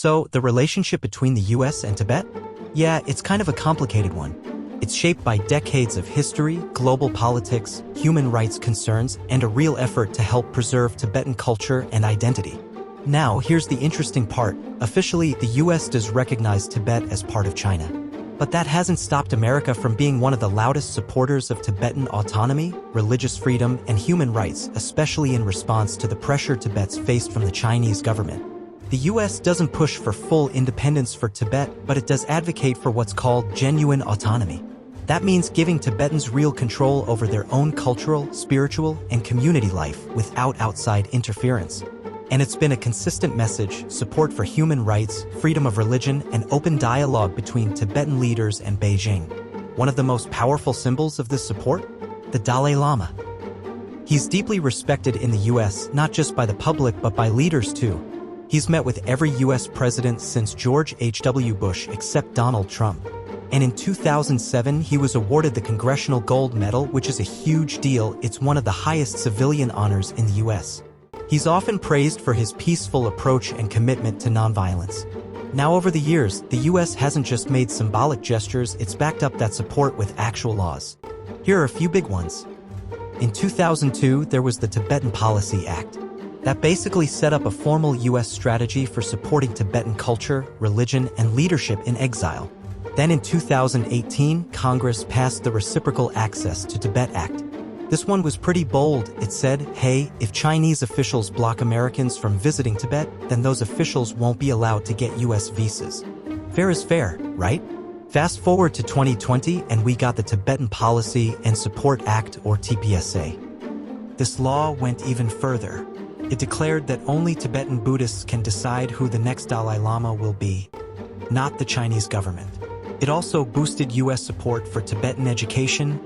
So, the relationship between the US and Tibet? Yeah, it's kind of a complicated one. It's shaped by decades of history, global politics, human rights concerns, and a real effort to help preserve Tibetan culture and identity. Now, here's the interesting part. Officially, the US does recognize Tibet as part of China. But that hasn't stopped America from being one of the loudest supporters of Tibetan autonomy, religious freedom, and human rights, especially in response to the pressure Tibet's faced from the Chinese government. The US doesn't push for full independence for Tibet, but it does advocate for what's called genuine autonomy. That means giving Tibetans real control over their own cultural, spiritual, and community life without outside interference. And it's been a consistent message: support for human rights, freedom of religion, and open dialogue between Tibetan leaders and Beijing. One of the most powerful symbols of this support? The Dalai Lama. He's deeply respected in the US, not just by the public but by leaders too. He's met with every US president since George H.W. Bush except Donald Trump. And in 2007, he was awarded the Congressional Gold Medal, which is a huge deal. It's one of the highest civilian honors in the US. He's often praised for his peaceful approach and commitment to nonviolence. Now, over the years, the US hasn't just made symbolic gestures, it's backed up that support with actual laws. Here are a few big ones. In 2002, there was the Tibetan Policy Act. That basically set up a formal US strategy for supporting Tibetan culture, religion, and leadership in exile. Then in 2018, Congress passed the Reciprocal Access to Tibet Act. This one was pretty bold. It said, hey, if Chinese officials block Americans from visiting Tibet, then those officials won't be allowed to get US visas. Fair is fair, right? Fast forward to 2020 and we got the Tibetan Policy and Support Act, or TPSA. This law went even further. It declared that only Tibetan Buddhists can decide who the next Dalai Lama will be, not the Chinese government. It also boosted US support for Tibetan education,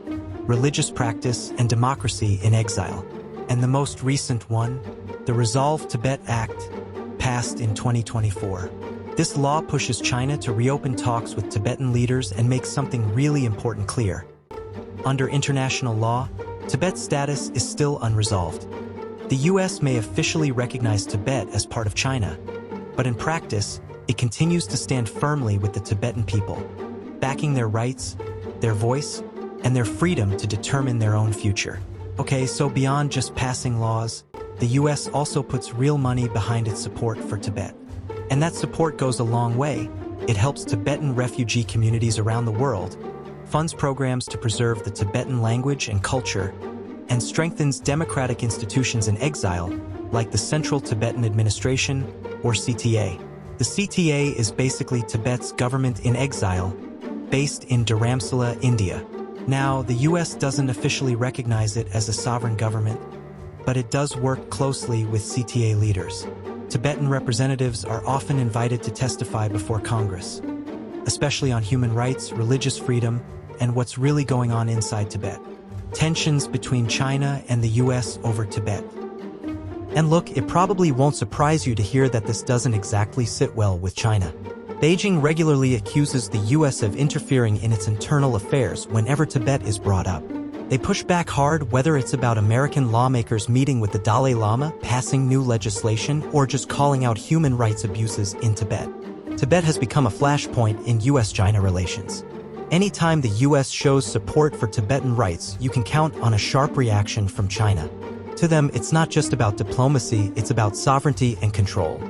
religious practice, and democracy in exile. And the most recent one, the Resolve Tibet Act, passed in 2024. This law pushes China to reopen talks with Tibetan leaders and makes something really important clear. Under international law, Tibet's status is still unresolved. The US may officially recognize Tibet as part of China, but in practice, it continues to stand firmly with the Tibetan people, backing their rights, their voice, and their freedom to determine their own future. Okay, so beyond just passing laws, the US also puts real money behind its support for Tibet. And that support goes a long way. It helps Tibetan refugee communities around the world, funds programs to preserve the Tibetan language and culture, and strengthens democratic institutions in exile, like the Central Tibetan Administration, or CTA. The CTA is basically Tibet's government in exile, based in Dharamsala, India. Now, the US doesn't officially recognize it as a sovereign government, but it does work closely with CTA leaders. Tibetan representatives are often invited to testify before Congress, especially on human rights, religious freedom, and what's really going on inside Tibet. Tensions between China and the US over Tibet. And look, it probably won't surprise you to hear that this doesn't exactly sit well with China. Beijing regularly accuses the US of interfering in its internal affairs whenever Tibet is brought up. They push back hard, whether it's about American lawmakers meeting with the Dalai Lama, passing new legislation, or just calling out human rights abuses in Tibet. Tibet has become a flashpoint in US-China relations. Anytime the US shows support for Tibetan rights, you can count on a sharp reaction from China. To them, it's not just about diplomacy, it's about sovereignty and control.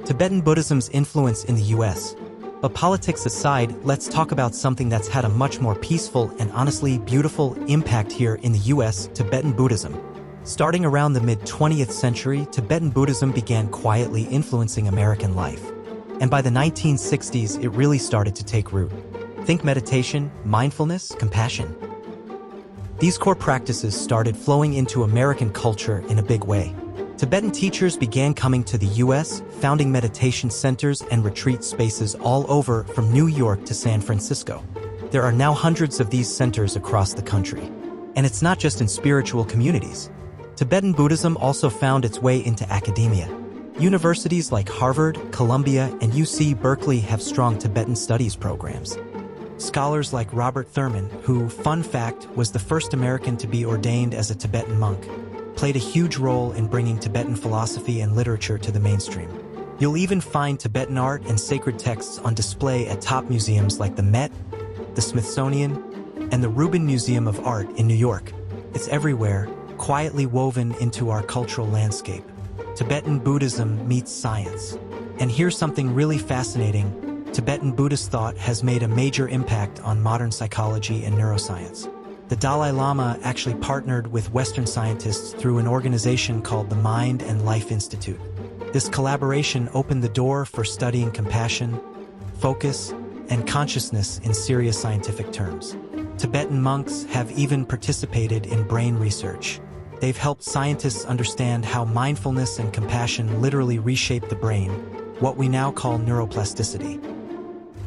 Tibetan Buddhism's influence in the US. But politics aside, let's talk about something that's had a much more peaceful and honestly beautiful impact here in the US, Tibetan Buddhism. Starting around the mid-20th century, Tibetan Buddhism began quietly influencing American life. And by the 1960s, it really started to take root. Think meditation, mindfulness, compassion. These core practices started flowing into American culture in a big way. Tibetan teachers began coming to the US, founding meditation centers and retreat spaces all over, from New York to San Francisco. There are now hundreds of these centers across the country. And it's not just in spiritual communities. Tibetan Buddhism also found its way into academia. Universities like Harvard, Columbia, and UC Berkeley have strong Tibetan studies programs. Scholars like Robert Thurman, who, fun fact, was the first American to be ordained as a Tibetan monk, played a huge role in bringing Tibetan philosophy and literature to the mainstream. You'll even find Tibetan art and sacred texts on display at top museums like the Met, the Smithsonian, and the Rubin Museum of Art in New York. It's everywhere, quietly woven into our cultural landscape. Tibetan Buddhism meets science. And here's something really fascinating. Tibetan Buddhist thought has made a major impact on modern psychology and neuroscience. The Dalai Lama actually partnered with Western scientists through an organization called the Mind and Life Institute. This collaboration opened the door for studying compassion, focus, and consciousness in serious scientific terms. Tibetan monks have even participated in brain research. They've helped scientists understand how mindfulness and compassion literally reshape the brain, what we now call neuroplasticity.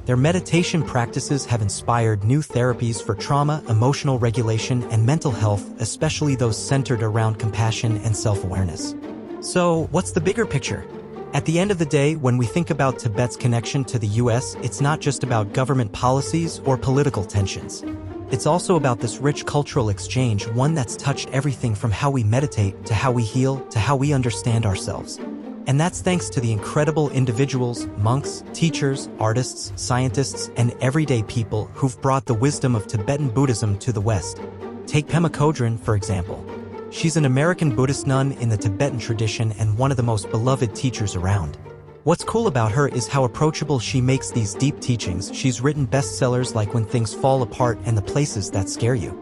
Their meditation practices have inspired new therapies for trauma, emotional regulation, and mental health, especially those centered around compassion and self-awareness. So, what's the bigger picture? At the end of the day, when we think about Tibet's connection to the US, it's not just about government policies or political tensions. It's also about this rich cultural exchange, one that's touched everything from how we meditate, to how we heal, to how we understand ourselves. And that's thanks to the incredible individuals, monks, teachers, artists, scientists, and everyday people who've brought the wisdom of Tibetan Buddhism to the West. Take Pema Chödrön, for example. She's an American Buddhist nun in the Tibetan tradition and one of the most beloved teachers around. What's cool about her is how approachable she makes these deep teachings. She's written bestsellers like When Things Fall Apart and The Places That Scare You.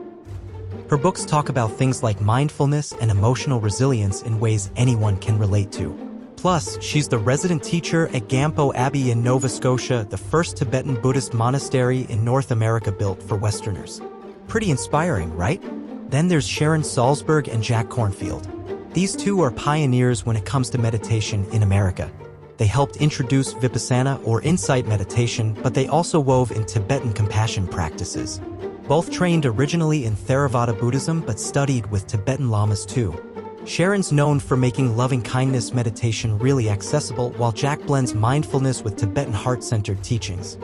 Her books talk about things like mindfulness and emotional resilience in ways anyone can relate to. Plus, she's the resident teacher at Gampo Abbey in Nova Scotia, the first Tibetan Buddhist monastery in North America built for Westerners. Pretty inspiring, right? Then there's Sharon Salzberg and Jack Kornfield. These two are pioneers when it comes to meditation in America. They helped introduce Vipassana or insight meditation, but they also wove in Tibetan compassion practices. Both trained originally in Theravada Buddhism but studied with Tibetan Lamas too. Sharon's known for making loving-kindness meditation really accessible, while Jack blends mindfulness with Tibetan heart-centered teachings.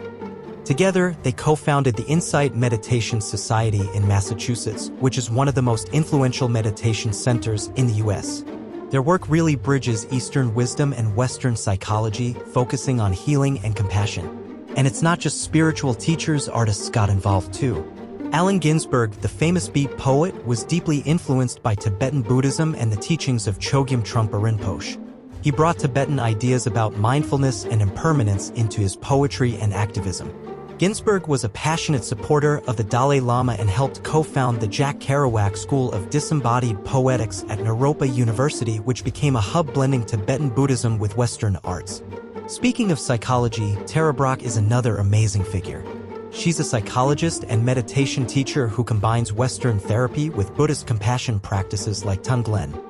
Together, they co-founded the Insight Meditation Society in Massachusetts, which is one of the most influential meditation centers in the U.S. Their work really bridges Eastern wisdom and Western psychology, focusing on healing and compassion. And it's not just spiritual teachers, artists got involved too. Allen Ginsberg, the famous beat poet, was deeply influenced by Tibetan Buddhism and the teachings of Chogyam Trungpa Rinpoche. He brought Tibetan ideas about mindfulness and impermanence into his poetry and activism. Ginsberg was a passionate supporter of the Dalai Lama and helped co-found the Jack Kerouac School of Disembodied Poetics at Naropa University, which became a hub blending Tibetan Buddhism with Western arts. Speaking of psychology, Tara Brach is another amazing figure. She's a psychologist and meditation teacher who combines Western therapy with Buddhist compassion practices like Tonglen.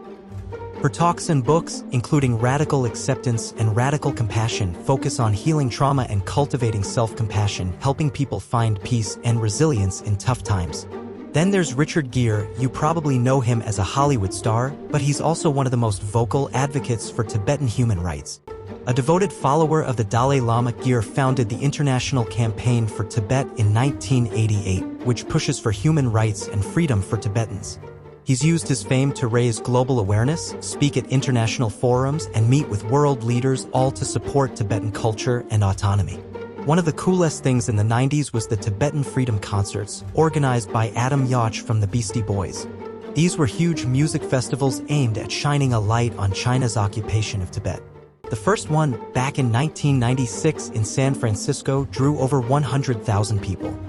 Her talks and books, including Radical Acceptance and Radical Compassion, focus on healing trauma and cultivating self-compassion, helping people find peace and resilience in tough times. Then there's Richard Gere. You probably know him as a Hollywood star, but he's also one of the most vocal advocates for Tibetan human rights. A devoted follower of the Dalai Lama, Gere founded the International Campaign for Tibet in 1988, which pushes for human rights and freedom for Tibetans. He's used his fame to raise global awareness, speak at international forums, and meet with world leaders, all to support Tibetan culture and autonomy. One of the coolest things in the 90s was the Tibetan Freedom Concerts, organized by Adam Yauch from the Beastie Boys. These were huge music festivals aimed at shining a light on China's occupation of Tibet. The first one, back in 1996 in San Francisco, drew over 100,000 people.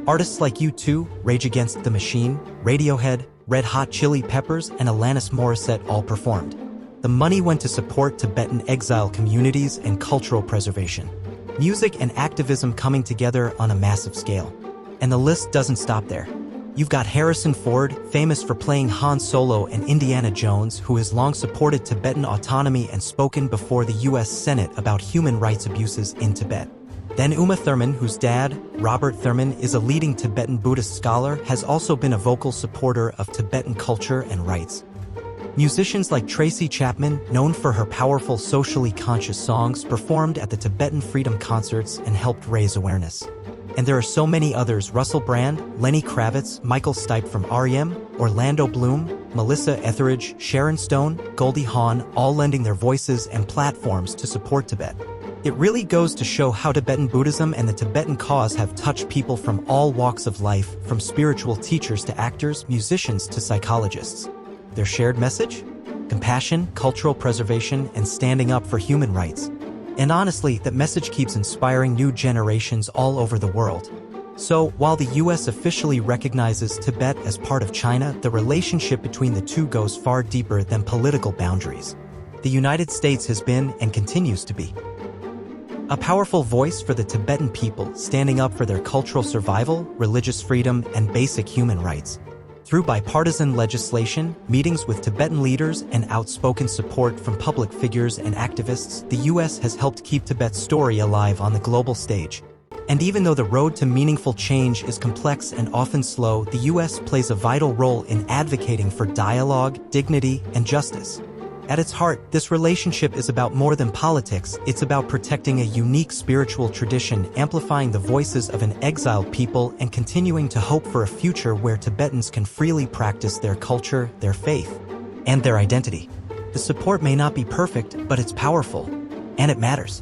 Artists like U2, Rage Against the Machine, Radiohead, Red Hot Chili Peppers, and Alanis Morissette all performed. The money went to support Tibetan exile communities and cultural preservation. Music and activism coming together on a massive scale. And the list doesn't stop there. You've got Harrison Ford, famous for playing Han Solo, and Indiana Jones, who has long supported Tibetan autonomy and spoken before the U.S. Senate about human rights abuses in Tibet. Then Uma Thurman, whose dad, Robert Thurman, is a leading Tibetan Buddhist scholar, has also been a vocal supporter of Tibetan culture and rights. Musicians like Tracy Chapman, known for her powerful socially conscious songs, performed at the Tibetan Freedom Concerts and helped raise awareness. And there are so many others: Russell Brand, Lenny Kravitz, Michael Stipe from R.E.M., Orlando Bloom, Melissa Etheridge, Sharon Stone, Goldie Hawn, all lending their voices and platforms to support Tibet. It really goes to show how Tibetan Buddhism and the Tibetan cause have touched people from all walks of life, from spiritual teachers to actors, musicians to psychologists. Their shared message? Compassion, cultural preservation, and standing up for human rights. And honestly, that message keeps inspiring new generations all over the world. So, while the US officially recognizes Tibet as part of China, the relationship between the two goes far deeper than political boundaries. The United States has been, and continues to be, a powerful voice for the Tibetan people, standing up for their cultural survival, religious freedom, and basic human rights. Through bipartisan legislation, meetings with Tibetan leaders, and outspoken support from public figures and activists, the US has helped keep Tibet's story alive on the global stage. And even though the road to meaningful change is complex and often slow, the US plays a vital role in advocating for dialogue, dignity, and justice. At its heart, this relationship is about more than politics. It's about protecting a unique spiritual tradition, amplifying the voices of an exiled people, and continuing to hope for a future where Tibetans can freely practice their culture, their faith, and their identity. The support may not be perfect, but it's powerful, and it matters.